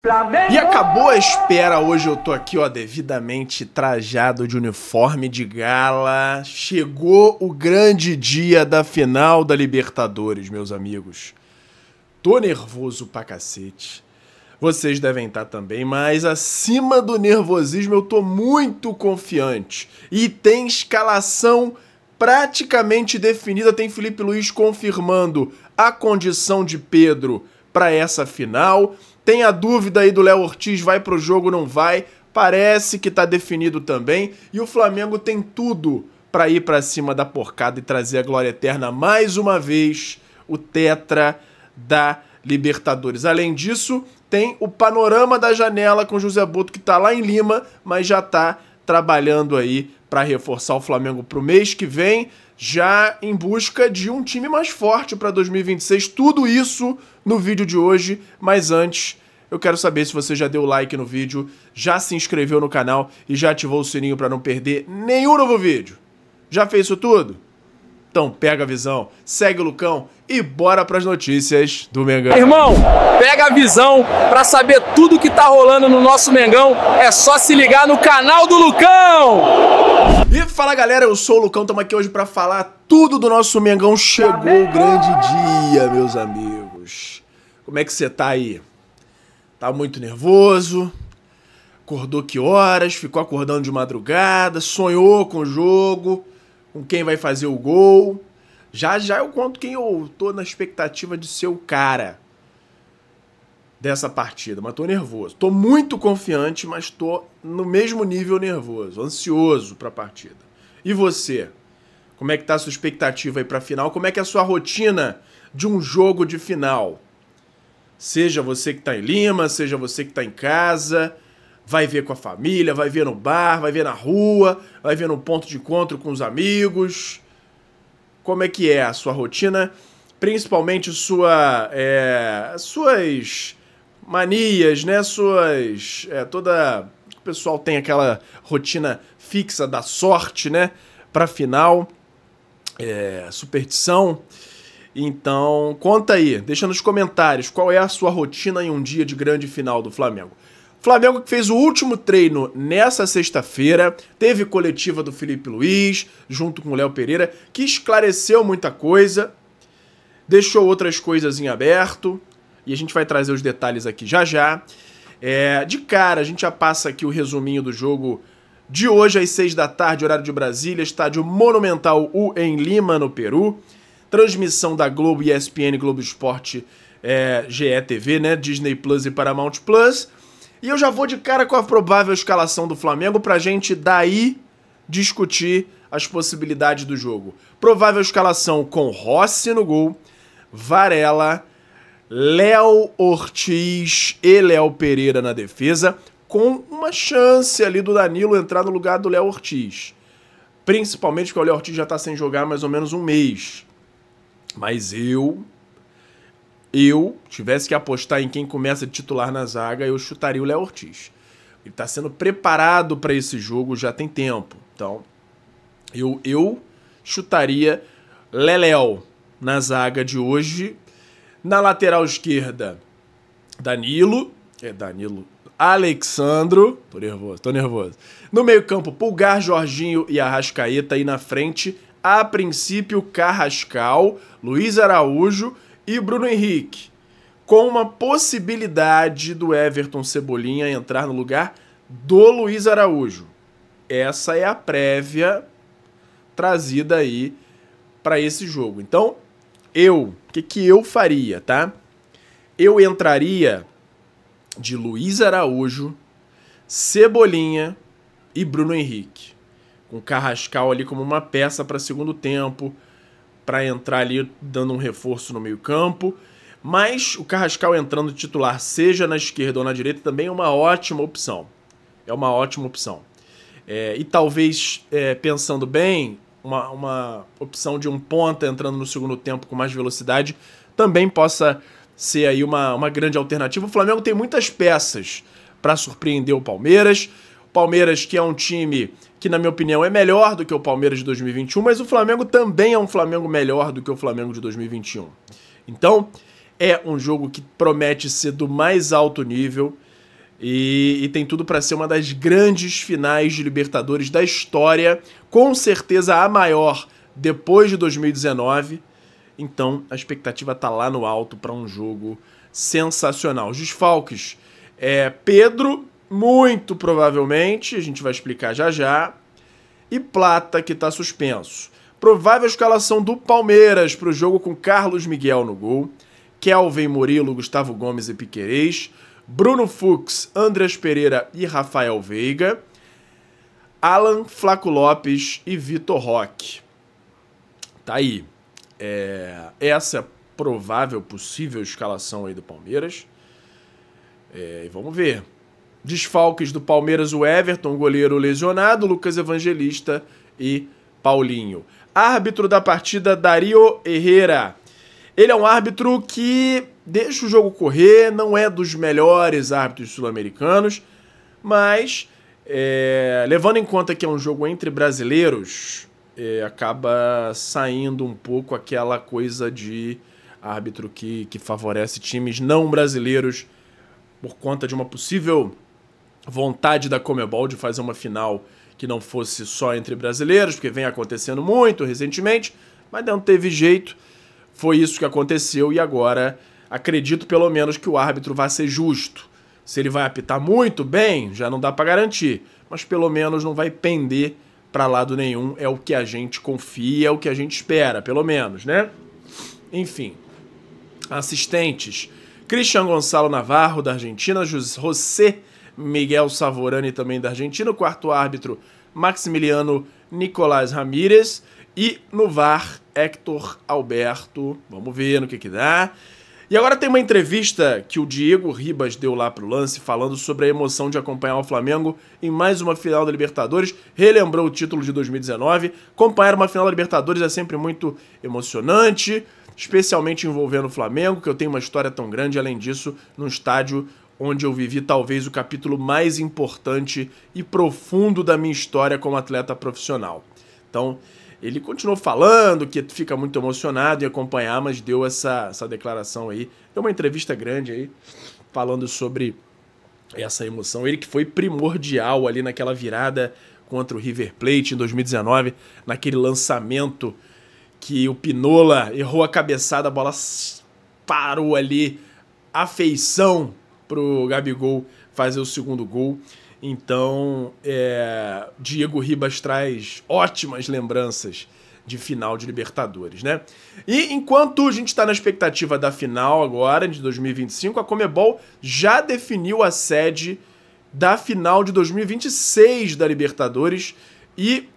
Flamengo! E acabou a espera, hoje eu tô aqui, ó, devidamente trajado de uniforme de gala. Chegou o grande dia da final da Libertadores, meus amigos. Tô nervoso pra cacete. Vocês devem estar também, mas acima do nervosismo eu tô muito confiante. E tem escalação praticamente definida, tem Felipe Luiz confirmando a condição de Pedro para essa final. Tem a dúvida aí do Léo Ortiz, vai pro jogo, não vai? Parece que tá definido também. E o Flamengo tem tudo para ir para cima da porcada e trazer a glória eterna mais uma vez, o tetra da Libertadores. Além disso, tem o panorama da janela com o José Boto, que tá lá em Lima, mas já tá trabalhando aí para reforçar o Flamengo pro mês que vem, já em busca de um time mais forte para 2026. Tudo isso no vídeo de hoje, mas antes eu quero saber se você já deu like no vídeo, já se inscreveu no canal e já ativou o sininho para não perder nenhum novo vídeo. Já fez isso tudo? Então pega a visão, segue o Lucão e bora pras notícias do Mengão. Irmão, pega a visão pra saber tudo que tá rolando no nosso Mengão. É só se ligar no canal do Lucão. E fala galera, eu sou o Lucão, estamos aqui hoje pra falar tudo do nosso Mengão. Chegou o grande dia, meus amigos. Como é que você tá aí? Tá muito nervoso? Acordou que horas? Ficou acordando de madrugada? Sonhou com o jogo? Com quem vai fazer o gol? Já eu conto quem eu tô na expectativa de ser o cara dessa partida, mas tô nervoso. Tô muito confiante, mas tô no mesmo nível nervoso, ansioso pra partida. E você? Como é que tá a sua expectativa aí pra final? Como é que é a sua rotina de um jogo de final? Seja você que tá em Lima, seja você que tá em casa, vai ver com a família, vai ver no bar, vai ver na rua, vai ver no ponto de encontro com os amigos. Como é que é a sua rotina? Principalmente suas manias, né? O pessoal tem aquela rotina fixa da sorte, né? Pra final. Superstição. Então, conta aí, deixa nos comentários qual é a sua rotina em um dia de grande final do Flamengo. Flamengo que fez o último treino nessa sexta-feira, teve coletiva do Felipe Luiz, junto com o Léo Pereira, que esclareceu muita coisa, deixou outras coisas em aberto, e a gente vai trazer os detalhes aqui já já. De cara, a gente já passa aqui o resuminho do jogo de hoje às 6 da tarde, horário de Brasília, estádio Monumental U em Lima, no Peru. Transmissão da Globo, ESPN, Globo Esporte, GE TV, né? Disney Plus e Paramount Plus. E eu já vou de cara com a provável escalação do Flamengo pra gente daí discutir as possibilidades do jogo. Provável escalação com Rossi no gol, Varela, Léo Ortiz e Léo Pereira na defesa, com uma chance ali do Danilo entrar no lugar do Léo Ortiz. Principalmente porque o Léo Ortiz já tá sem jogar há mais ou menos um mês. Mas eu tivesse que apostar em quem começa de titular na zaga, eu chutaria o Léo Ortiz. Ele tá sendo preparado para esse jogo já tem tempo. Então, eu chutaria Leléo na zaga de hoje. Na lateral esquerda, Danilo, Alexandro, tô nervoso. No meio-campo, Pulgar, Jorginho e Arrascaeta. E na frente, a princípio, Carrascal, Luiz Araújo e Bruno Henrique, com uma possibilidade do Everton Cebolinha entrar no lugar do Luiz Araújo. Essa é a prévia trazida aí para esse jogo. Então, o que eu faria, tá? Eu entraria de Luiz Araújo, Cebolinha e Bruno Henrique, com Carrascal ali como uma peça para segundo tempo, para entrar ali dando um reforço no meio-campo. Mas o Carrascal entrando de titular, seja na esquerda ou na direita, também é uma ótima opção. É uma ótima opção. E talvez, pensando bem, uma opção de um ponta entrando no segundo tempo com mais velocidade também possa ser aí uma grande alternativa. O Flamengo tem muitas peças para surpreender o Palmeiras. O Palmeiras, que é um time que, na minha opinião, é melhor do que o Palmeiras de 2021, mas o Flamengo também é um Flamengo melhor do que o Flamengo de 2021. Então, é um jogo que promete ser do mais alto nível. E tem tudo para ser uma das grandes finais de Libertadores da história, com certeza a maior depois de 2019. Então a expectativa tá lá no alto para um jogo sensacional. Os desfalques Pedro, muito provavelmente, a gente vai explicar já já, e Plata, que tá suspenso. Provável escalação do Palmeiras para o jogo com Carlos Miguel no gol, Kelvin, Murilo, Gustavo Gomes e Piquerez, Bruno Fux, Andreas Pereira e Rafael Veiga, Alan, Flaco Lopes e Vitor Roque. Tá aí. Essa é a provável, possível escalação aí do Palmeiras. E vamos ver. Desfalques do Palmeiras, o Everton, goleiro lesionado, Lucas Evangelista e Paulinho. Árbitro da partida, Dario Herrera. Ele é um árbitro que deixa o jogo correr, não é dos melhores árbitros sul-americanos, mas levando em conta que é um jogo entre brasileiros, acaba saindo um pouco aquela coisa de árbitro que favorece times não brasileiros por conta de uma possível vontade da Conmebol de fazer uma final que não fosse só entre brasileiros, porque vem acontecendo muito recentemente, mas não teve jeito. Foi isso que aconteceu e agora acredito pelo menos que o árbitro vai ser justo. Se ele vai apitar muito bem, já não dá para garantir, mas pelo menos não vai pender para lado nenhum, é o que a gente confia, é o que a gente espera, pelo menos, né? Enfim, assistentes, Cristian Gonçalo Navarro, da Argentina, José Miguel Savorani, também da Argentina, o quarto árbitro, Maximiliano Nicolás Ramírez, e no VAR, Héctor Alberto. Vamos ver no que dá. E agora tem uma entrevista que o Diego Ribas deu lá pro Lance, falando sobre a emoção de acompanhar o Flamengo em mais uma final da Libertadores. Relembrou o título de 2019. Acompanhar uma final da Libertadores é sempre muito emocionante, especialmente envolvendo o Flamengo, que eu tenho uma história tão grande. Além disso, num estádio onde eu vivi talvez o capítulo mais importante e profundo da minha história como atleta profissional. Então, ele continuou falando que fica muito emocionado em acompanhar, mas deu essa declaração aí. Deu uma entrevista grande aí, falando sobre essa emoção. Ele que foi primordial ali naquela virada contra o River Plate em 2019, naquele lançamento que o Pinola errou a cabeçada, a bola parou ali, a feição pro Gabigol fazer o segundo gol. Então, Diego Ribas traz ótimas lembranças de final de Libertadores, né? E enquanto a gente está na expectativa da final agora, de 2025, a Conmebol já definiu a sede da final de 2026 da Libertadores e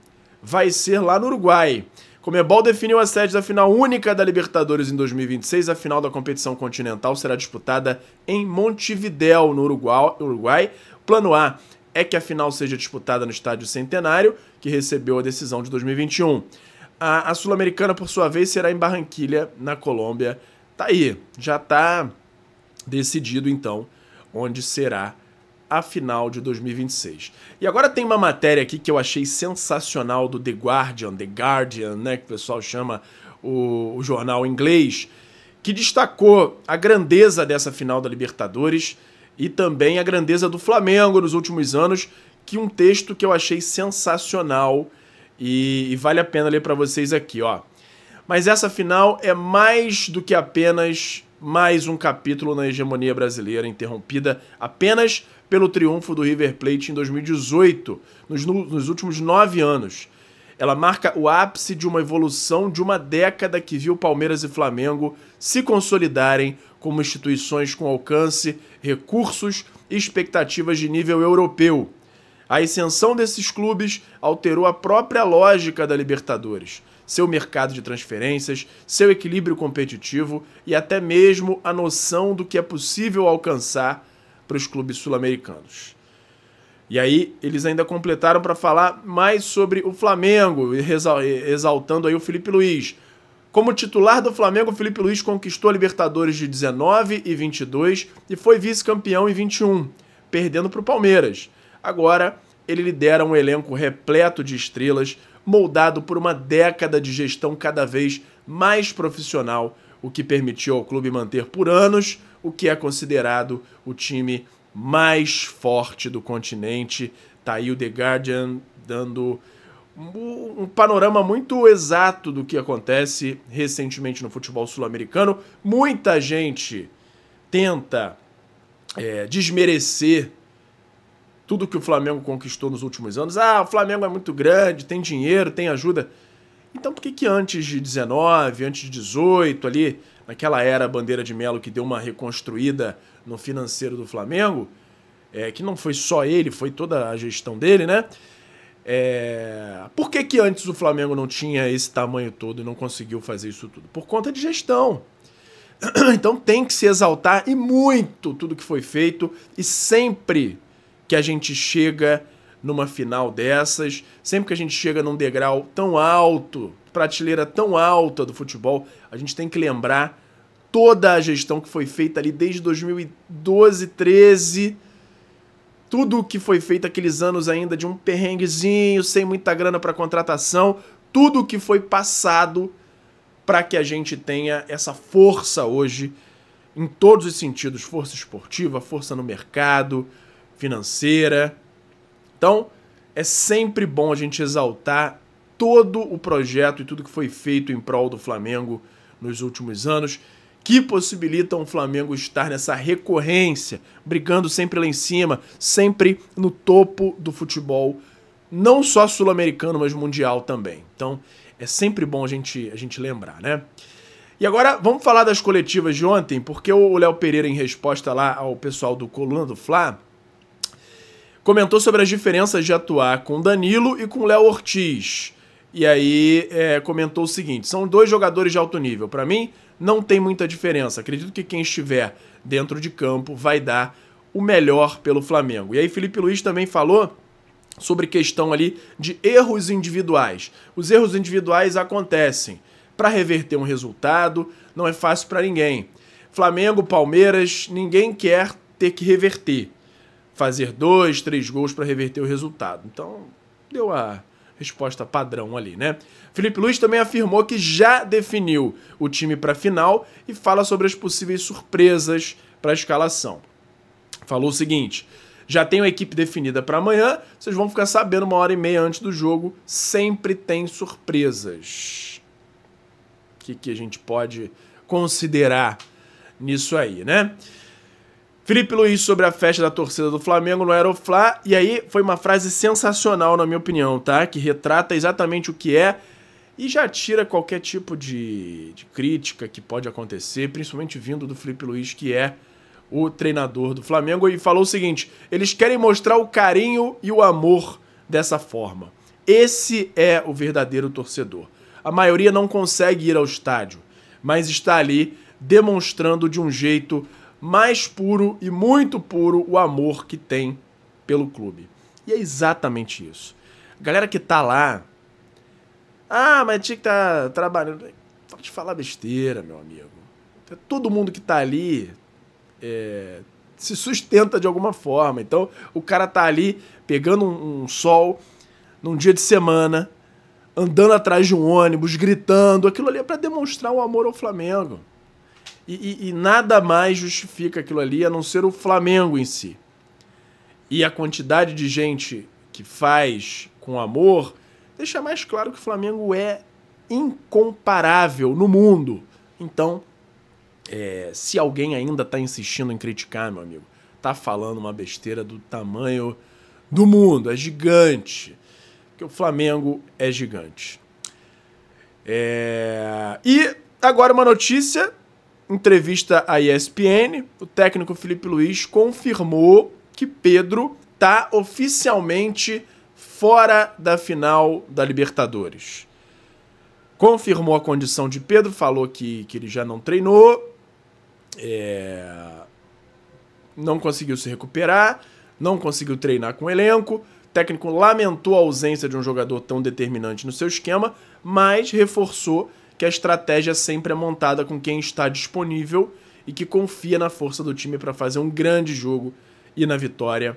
vai ser lá no Uruguai. Conmebol definiu a sede da final única da Libertadores em 2026. A final da competição continental será disputada em Montevidéu, no Uruguai. Plano A é que a final seja disputada no Estádio Centenário, que recebeu a decisão de 2021. A Sul-Americana, por sua vez, será em Barranquilha, na Colômbia. Tá aí, já tá decidido, então, onde será a final de 2026. E agora tem uma matéria aqui que eu achei sensacional do The Guardian, né, que o pessoal chama o jornal inglês, que destacou a grandeza dessa final da Libertadores e também a grandeza do Flamengo nos últimos anos, que um texto que eu achei sensacional e vale a pena ler para vocês aqui, ó. Mas essa final é mais do que apenas mais um capítulo na hegemonia brasileira, interrompida apenas pelo triunfo do River Plate em 2018, nos últimos 9 anos. Ela marca o ápice de uma evolução de uma década que viu Palmeiras e Flamengo se consolidarem como instituições com alcance, recursos e expectativas de nível europeu. A ascensão desses clubes alterou a própria lógica da Libertadores, seu mercado de transferências, seu equilíbrio competitivo e até mesmo a noção do que é possível alcançar para os clubes sul-americanos. E aí eles ainda completaram para falar mais sobre o Flamengo, exaltando aí o Felipe Luiz. Como titular do Flamengo, o Felipe Luiz conquistou a Libertadores de 19 e 22 e foi vice-campeão em 21, perdendo para o Palmeiras. Agora, ele lidera um elenco repleto de estrelas, moldado por uma década de gestão cada vez mais profissional, o que permitiu ao clube manter por anos o que é considerado o time mais forte do continente. Tá aí o The Guardian dando um panorama muito exato do que acontece recentemente no futebol sul-americano. Muita gente tenta desmerecer tudo que o Flamengo conquistou nos últimos anos. O Flamengo é muito grande, tem dinheiro, tem ajuda. Então por que antes de 19, antes de 18, ali, naquela era Bandeira de Melo que deu uma reconstruída no financeiro do Flamengo, que não foi só ele, foi toda a gestão dele, né? Por que antes o Flamengo não tinha esse tamanho todo e não conseguiu fazer isso tudo? Por conta de gestão. Então tem que se exaltar e muito tudo que foi feito, e sempre que a gente chega numa final dessas, sempre que a gente chega num degrau tão alto, prateleira tão alta do futebol, a gente tem que lembrar toda a gestão que foi feita ali desde 2012, 13, tudo o que foi feito aqueles anos ainda de um perrenguezinho, sem muita grana para contratação, tudo o que foi passado para que a gente tenha essa força hoje, em todos os sentidos, força esportiva, força no mercado, financeira. Então, é sempre bom a gente exaltar todo o projeto e tudo que foi feito em prol do Flamengo nos últimos anos, que possibilitam o Flamengo estar nessa recorrência, brigando sempre lá em cima, sempre no topo do futebol, não só sul-americano, mas mundial também. Então, é sempre bom a gente lembrar, né? E agora, vamos falar das coletivas de ontem, porque o Léo Pereira, em resposta lá ao pessoal do Coluna do Fla, comentou sobre as diferenças de atuar com Danilo e com Léo Ortiz. E aí comentou o seguinte: são dois jogadores de alto nível. Para mim, não tem muita diferença. Acredito que quem estiver dentro de campo vai dar o melhor pelo Flamengo. E aí Felipe Luiz também falou sobre questão ali de erros individuais. Os erros individuais acontecem. Para reverter um resultado, não é fácil para ninguém. Flamengo, Palmeiras, ninguém quer ter que reverter. Fazer 2, 3 gols para reverter o resultado. Então, deu a resposta padrão ali, né? Felipe Luiz também afirmou que já definiu o time para a final e fala sobre as possíveis surpresas para a escalação. Falou o seguinte: já tenho a equipe definida para amanhã, vocês vão ficar sabendo 1h30 antes do jogo, sempre tem surpresas. O que a gente pode considerar nisso aí, né? Felipe Luiz sobre a festa da torcida do Flamengo no Aeroflá, e aí foi uma frase sensacional, na minha opinião, tá? Que retrata exatamente o que é e já tira qualquer tipo de crítica que pode acontecer, principalmente vindo do Felipe Luiz, que é o treinador do Flamengo, e falou o seguinte: eles querem mostrar o carinho e o amor dessa forma. Esse é o verdadeiro torcedor. A maioria não consegue ir ao estádio, mas está ali demonstrando de um jeito mais puro e muito puro o amor que tem pelo clube. E é exatamente isso. A galera que tá lá, mas tinha que estar trabalhando. Pode falar besteira, meu amigo. Todo mundo que tá ali se sustenta de alguma forma. Então, o cara tá ali pegando um sol num dia de semana, andando atrás de um ônibus, gritando. Aquilo ali é para demonstrar o amor ao Flamengo. E nada mais justifica aquilo ali a não ser o Flamengo em si. E a quantidade de gente que faz com amor deixa mais claro que o Flamengo é incomparável no mundo. Então, se alguém ainda está insistindo em criticar, meu amigo, tá falando uma besteira do tamanho do mundo. É gigante. Porque o Flamengo é gigante. E agora uma notícia. Entrevista à ESPN, o técnico Felipe Luiz confirmou que Pedro está oficialmente fora da final da Libertadores. Confirmou a condição de Pedro, falou que ele já não treinou, não conseguiu se recuperar, não conseguiu treinar com o elenco. O técnico lamentou a ausência de um jogador tão determinante no seu esquema, mas reforçou que a estratégia sempre é montada com quem está disponível e que confia na força do time para fazer um grande jogo e na vitória,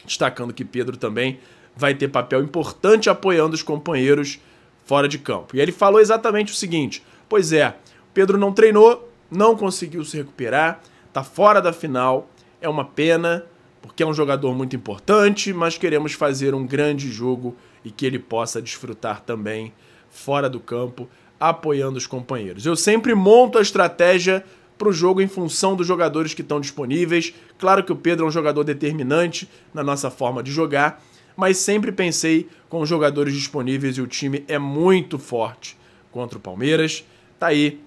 destacando que Pedro também vai ter papel importante apoiando os companheiros fora de campo. E ele falou exatamente o seguinte: pois é, Pedro não treinou, não conseguiu se recuperar, tá fora da final, é uma pena, porque é um jogador muito importante, mas queremos fazer um grande jogo e que ele possa desfrutar também fora do campo, apoiando os companheiros. Eu sempre monto a estratégia para o jogo em função dos jogadores que estão disponíveis. Claro que o Pedro é um jogador determinante na nossa forma de jogar, mas sempre pensei com os jogadores disponíveis e o time é muito forte contra o Palmeiras. Tá aí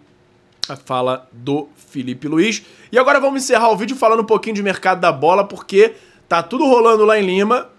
a fala do Felipe Luiz. E agora vamos encerrar o vídeo falando um pouquinho de mercado da bola, porque tá tudo rolando lá em Lima,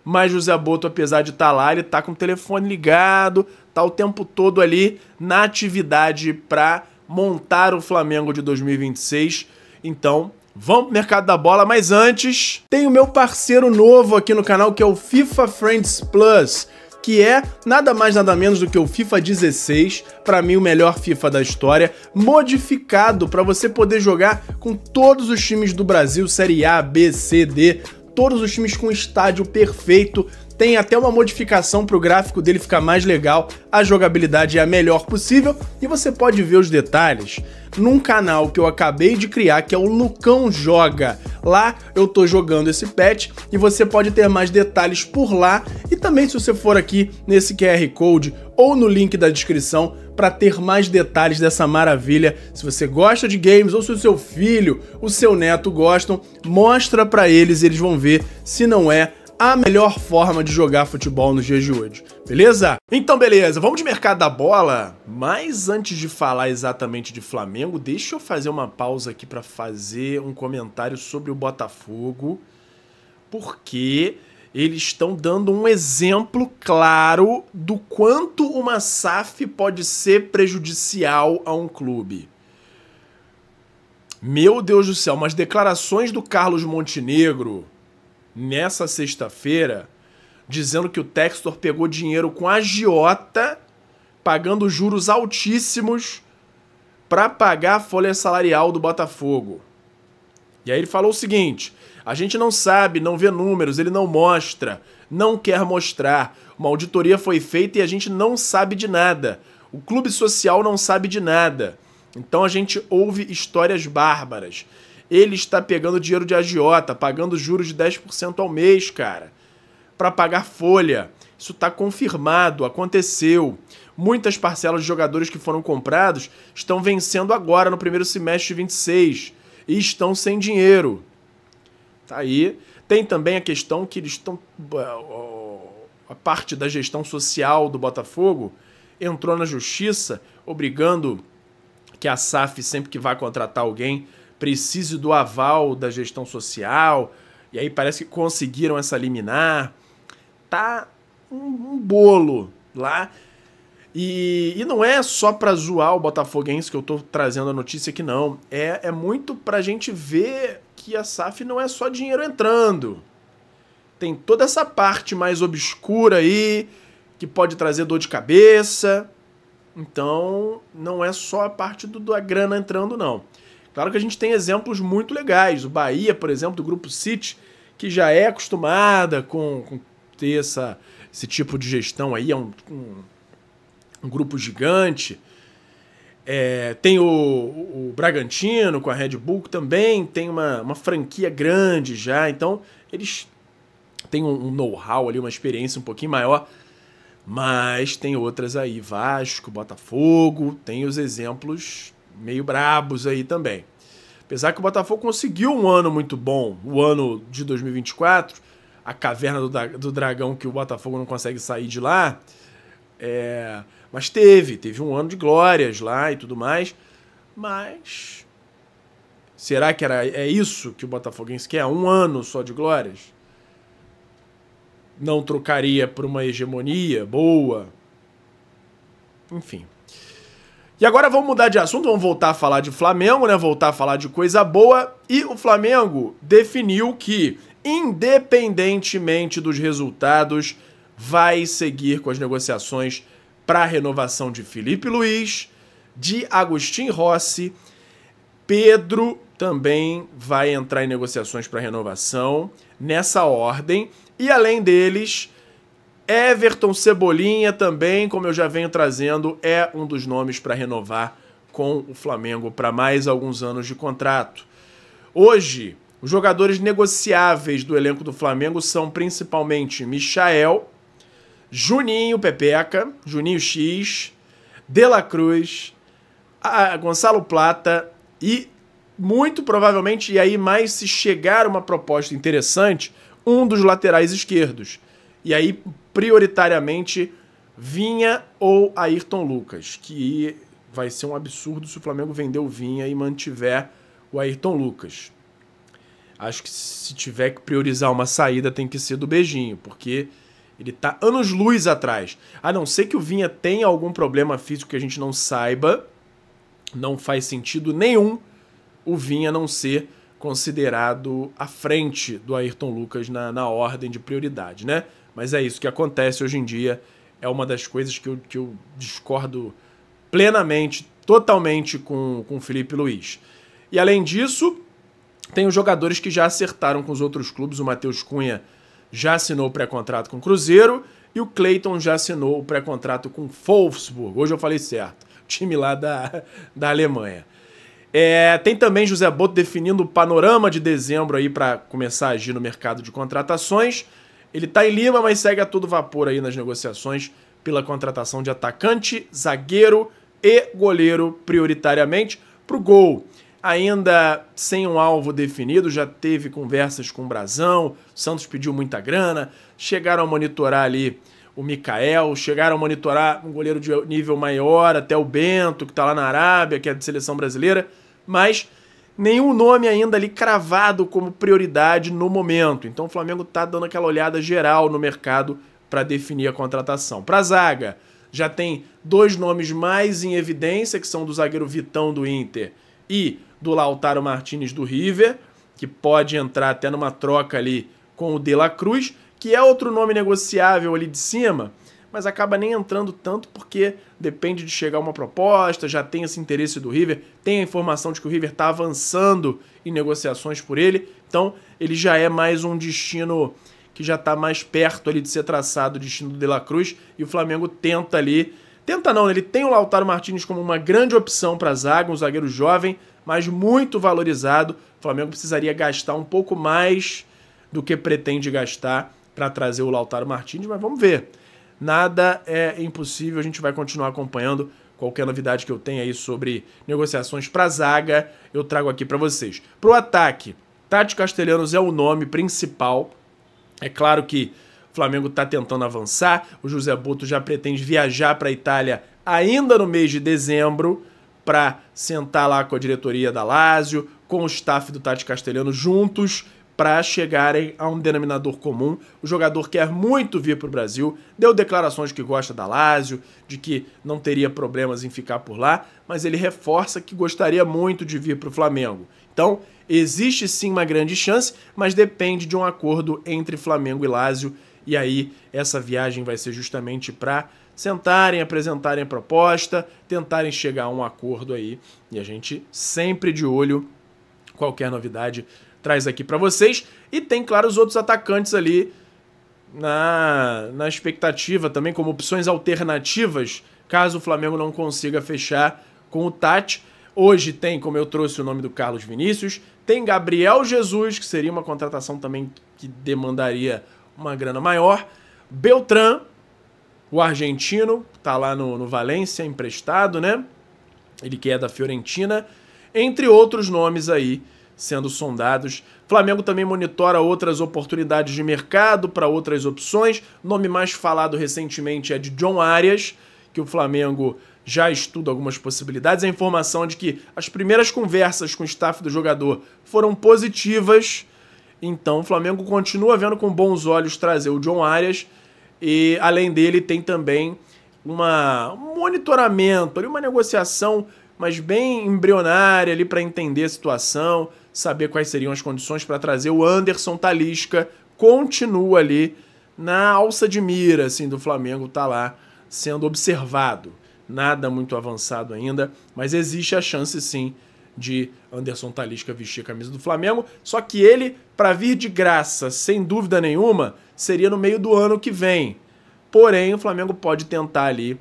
mas José Boto, apesar de estar lá, ele tá com o telefone ligado, tá o tempo todo ali na atividade para montar o Flamengo de 2026. Então, vamos pro mercado da bola, mas antes, tem o meu parceiro novo aqui no canal, que é o FIFA Friends Plus, que é nada mais nada menos do que o FIFA 16, para mim o melhor FIFA da história, modificado para você poder jogar com todos os times do Brasil, Série A, B, C, D, todos os times com estádio perfeito. Tem até uma modificação para o gráfico dele ficar mais legal, a jogabilidade é a melhor possível e você pode ver os detalhes num canal que eu acabei de criar, que é o Lucão Joga. Lá eu tô jogando esse patch e você pode ter mais detalhes por lá e também se você for aqui nesse QR Code ou no link da descrição para ter mais detalhes dessa maravilha. Se você gosta de games ou se o seu filho, o seu neto gostam, mostra para eles, eles vão ver se não é a melhor forma de jogar futebol nos dias de hoje, beleza? Então beleza, vamos de mercado da bola, mas antes de falar exatamente de Flamengo, deixa eu fazer uma pausa aqui para fazer um comentário sobre o Botafogo, porque eles estão dando um exemplo claro do quanto uma SAF pode ser prejudicial a um clube. Meu Deus do céu, umas declarações do Carlos Montenegro nessa sexta-feira, dizendo que o Textor pegou dinheiro com agiota, pagando juros altíssimos para pagar a folha salarial do Botafogo. E aí ele falou o seguinte: a gente não sabe, não vê números, ele não mostra, não quer mostrar. Uma auditoria foi feita e a gente não sabe de nada. O clube social não sabe de nada. Então a gente ouve histórias bárbaras. Ele está pegando dinheiro de agiota, pagando juros de 10% ao mês, cara, para pagar folha. Isso está confirmado, aconteceu. Muitas parcelas de jogadores que foram comprados estão vencendo agora no primeiro semestre de 26 e estão sem dinheiro. Tá aí. Tem também a questão que eles estão... A parte da gestão social do Botafogo entrou na justiça, obrigando que a SAF, sempre que vai contratar alguém, precise do aval da gestão social, e aí parece que conseguiram essa liminar. Tá um bolo lá. E não é só pra zoar o botafoguense que eu tô trazendo a notícia aqui, não. É muito pra gente ver que a SAF não é só dinheiro entrando. Tem toda essa parte mais obscura aí, que pode trazer dor de cabeça. Então, não é só a parte da grana entrando, não. Claro que a gente tem exemplos muito legais. O Bahia, por exemplo, do Grupo City, que já é acostumada com ter esse tipo de gestão aí, é um grupo gigante. Tem o Bragantino com a Red Bull, que também tem uma franquia grande já. Então, eles têm um know-how ali, uma experiência um pouquinho maior. Mas tem outras aí, Vasco, Botafogo, tem os exemplos meio brabos aí também. Apesar que o Botafogo conseguiu um ano muito bom, o ano de 2024, a caverna do dragão que o Botafogo não consegue sair de lá, mas teve um ano de glórias lá e tudo mais, mas será que é isso que o Botafoguense quer? Um ano só de glórias? Não trocaria por uma hegemonia boa? Enfim. E agora vamos mudar de assunto, vamos voltar a falar de Flamengo, né? Voltar a falar de coisa boa. E o Flamengo definiu que, independentemente dos resultados, vai seguir com as negociações para a renovação de Felipe Luiz, de Agustin Rossi. Pedro também vai entrar em negociações para renovação, nessa ordem. E além deles, Everton Cebolinha também, como eu já venho trazendo, é um dos nomes para renovar com o Flamengo para mais alguns anos de contrato. Hoje, Os jogadores negociáveis do elenco do Flamengo são principalmente Michael, Juninho Pepeca, Juninho X, De La Cruz, Gonçalo Plata e muito provavelmente, e aí mais se chegar uma proposta interessante, um dos laterais esquerdos. E aí, prioritariamente, Vinha ou Ayrton Lucas, que vai ser um absurdo se o Flamengo vender o Vinha e mantiver o Ayrton Lucas. Acho que se tiver que priorizar uma saída tem que ser do Beijinho, porque ele tá anos-luz atrás. A não ser que o Vinha tenha algum problema físico que a gente não saiba, não faz sentido nenhum o Vinha não ser considerado à frente do Ayrton Lucas na ordem de prioridade, né? Mas é isso que acontece hoje em dia. É uma das coisas que eu discordo plenamente, totalmente com o Felipe Luiz. E além disso, tem os jogadores que já acertaram com os outros clubes. O Matheus Cunha já assinou o pré-contrato com o Cruzeiro e o Cleiton já assinou o pré-contrato com o Wolfsburg. Hoje eu falei certo, time lá da Alemanha. Tem também José Boto definindo o panorama de dezembro aí para começar a agir no mercado de contratações. Ele tá em Lima, mas segue a todo vapor aí nas negociações pela contratação de atacante, zagueiro e goleiro prioritariamente pro gol. Ainda sem um alvo definido, já teve conversas com o Brasão, o Santos pediu muita grana, chegaram a monitorar ali o Mikael, chegaram a monitorar um goleiro de nível maior, até o Bento, que tá lá na Arábia, que é de seleção brasileira, mas nenhum nome ainda ali cravado como prioridade no momento. Então o Flamengo tá dando aquela olhada geral no mercado para definir a contratação. Para a zaga, já tem dois nomes mais em evidência, que são do zagueiro Vitão do Inter e do Lautaro Martinez do River, que pode entrar até numa troca ali com o De La Cruz, que é outro nome negociável ali de cima, mas acaba nem entrando tanto porque depende de chegar uma proposta, já tem esse interesse do River, tem a informação de que o River está avançando em negociações por ele, então ele já é mais um destino que já está mais perto ali de ser traçado, o destino do De La Cruz, e o Flamengo tenta ali, tenta não, ele tem o Lautaro Martinez como uma grande opção para a zaga, um zagueiro jovem, mas muito valorizado. O Flamengo precisaria gastar um pouco mais do que pretende gastar para trazer o Lautaro Martinez, mas vamos ver. Nada é impossível, a gente vai continuar acompanhando qualquer novidade que eu tenha aí sobre negociações para zaga, eu trago aqui para vocês. Para o ataque, Tati Castellanos é o nome principal. É claro que o Flamengo está tentando avançar, o José Boto já pretende viajar para a Itália ainda no mês de dezembro para sentar lá com a diretoria da Lazio, com o staff do Tati Castellanos juntos, para chegarem a um denominador comum. O jogador quer muito vir para o Brasil, deu declarações que gosta da Lazio, de que não teria problemas em ficar por lá, mas ele reforça que gostaria muito de vir para o Flamengo. Então, existe sim uma grande chance, mas depende de um acordo entre Flamengo e Lazio, e aí essa viagem vai ser justamente para sentarem, apresentarem a proposta, tentarem chegar a um acordo aí, e a gente sempre de olho, qualquer novidade traz aqui para vocês. E tem, claro, os outros atacantes ali na expectativa também, como opções alternativas, caso o Flamengo não consiga fechar com o Tati. Hoje tem, como eu trouxe, o nome do Carlos Vinícius, tem Gabriel Jesus, que seria uma contratação também que demandaria uma grana maior, Beltrán, o argentino, tá lá no Valência, emprestado, né? Ele que é da Fiorentina, entre outros nomes aí sendo sondados. Flamengo também monitora outras oportunidades de mercado para outras opções. O nome mais falado recentemente é de John Arias, que o Flamengo já estuda algumas possibilidades. A informação é de que as primeiras conversas com o staff do jogador foram positivas, então o Flamengo continua vendo com bons olhos trazer o John Arias, e além dele tem também um monitoramento, uma negociação, mas bem embrionária ali para entender a situação, saber quais seriam as condições para trazer o Anderson Talisca. Continua ali na alça de mira assim, do Flamengo, tá lá sendo observado. Nada muito avançado ainda, mas existe a chance sim de Anderson Talisca vestir a camisa do Flamengo, só que ele, para vir de graça, sem dúvida nenhuma, seria no meio do ano que vem. Porém, o Flamengo pode tentar ali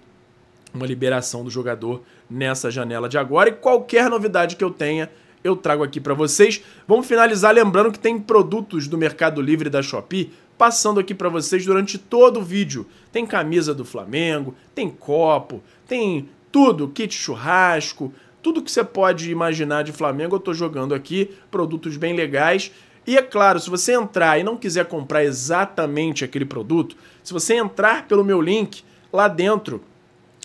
uma liberação do jogador nessa janela de agora, e qualquer novidade que eu tenha, eu trago aqui para vocês. Vamos finalizar lembrando que tem produtos do Mercado Livre da Shopee passando aqui para vocês durante todo o vídeo. Tem camisa do Flamengo, tem copo, tem tudo, kit churrasco, tudo que você pode imaginar de Flamengo eu tô jogando aqui, produtos bem legais. E é claro, se você entrar e não quiser comprar exatamente aquele produto, se você entrar pelo meu link, lá dentro,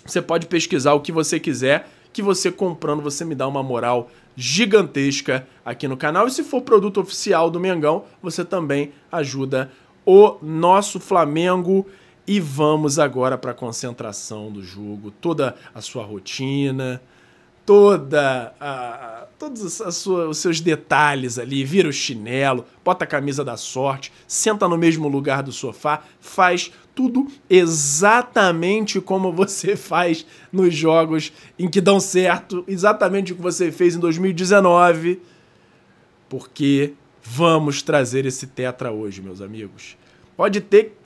você pode pesquisar o que você quiser, que você comprando, você me dá uma moral gigantesca aqui no canal. E se for produto oficial do Mengão, você também ajuda o nosso Flamengo. E vamos agora para a concentração do jogo, toda a sua rotina, todos os seus detalhes ali, vira o chinelo, bota a camisa da sorte, senta no mesmo lugar do sofá, faz tudo exatamente como você faz nos jogos em que dão certo, exatamente o que você fez em 2019, porque vamos trazer esse tetra hoje, meus amigos.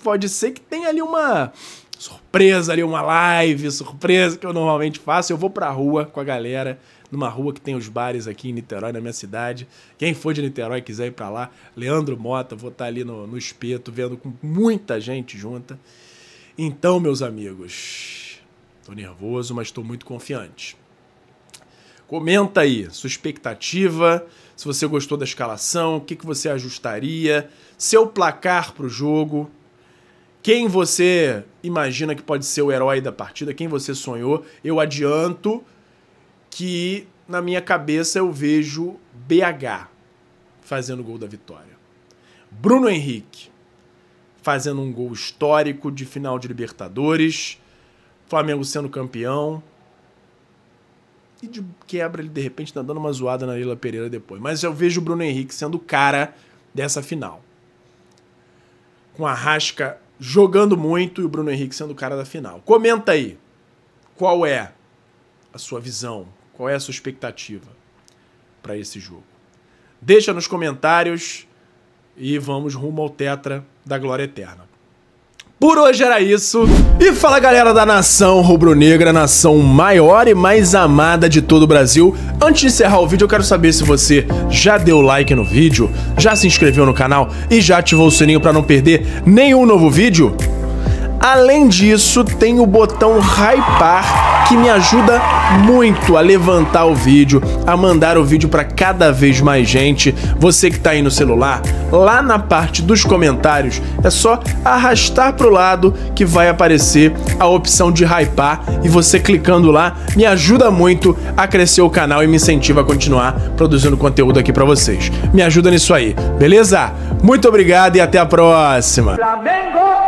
Pode ser que tenha ali uma surpresa, ali uma live surpresa que eu normalmente faço. Eu vou pra rua com a galera, numa rua que tem os bares aqui em Niterói, na minha cidade. Quem for de Niterói e quiser ir pra lá, Leandro Mota, vou estar ali no espeto, vendo com muita gente junta. Então, meus amigos, tô nervoso, mas tô muito confiante. Comenta aí sua expectativa, se você gostou da escalação, o que você ajustaria, seu placar pro jogo, quem você imagina que pode ser o herói da partida, quem você sonhou. Eu adianto que na minha cabeça eu vejo BH fazendo o gol da vitória. Bruno Henrique fazendo um gol histórico de final de Libertadores, Flamengo sendo campeão. E de quebra ele de repente tá dando uma zoada na Leila Pereira depois. Mas eu vejo o Bruno Henrique sendo o cara dessa final. Com a Arrasca jogando muito e o Bruno Henrique sendo o cara da final. Comenta aí qual é a sua visão, qual é a sua expectativa para esse jogo. Deixa nos comentários e vamos rumo ao tetra da glória eterna. Por hoje era isso. E fala, galera da nação rubro-negra, nação maior e mais amada de todo o Brasil. Antes de encerrar o vídeo, eu quero saber se você já deu like no vídeo, já se inscreveu no canal e já ativou o sininho para não perder nenhum novo vídeo. Além disso, tem o botão hypar, que me ajuda muito a levantar o vídeo, a mandar o vídeo para cada vez mais gente. Você que tá aí no celular, lá na parte dos comentários, é só arrastar pro lado que vai aparecer a opção de hypar, e você clicando lá me ajuda muito a crescer o canal e me incentiva a continuar produzindo conteúdo aqui para vocês. Me ajuda nisso aí, beleza? Muito obrigado e até a próxima! Flamengo!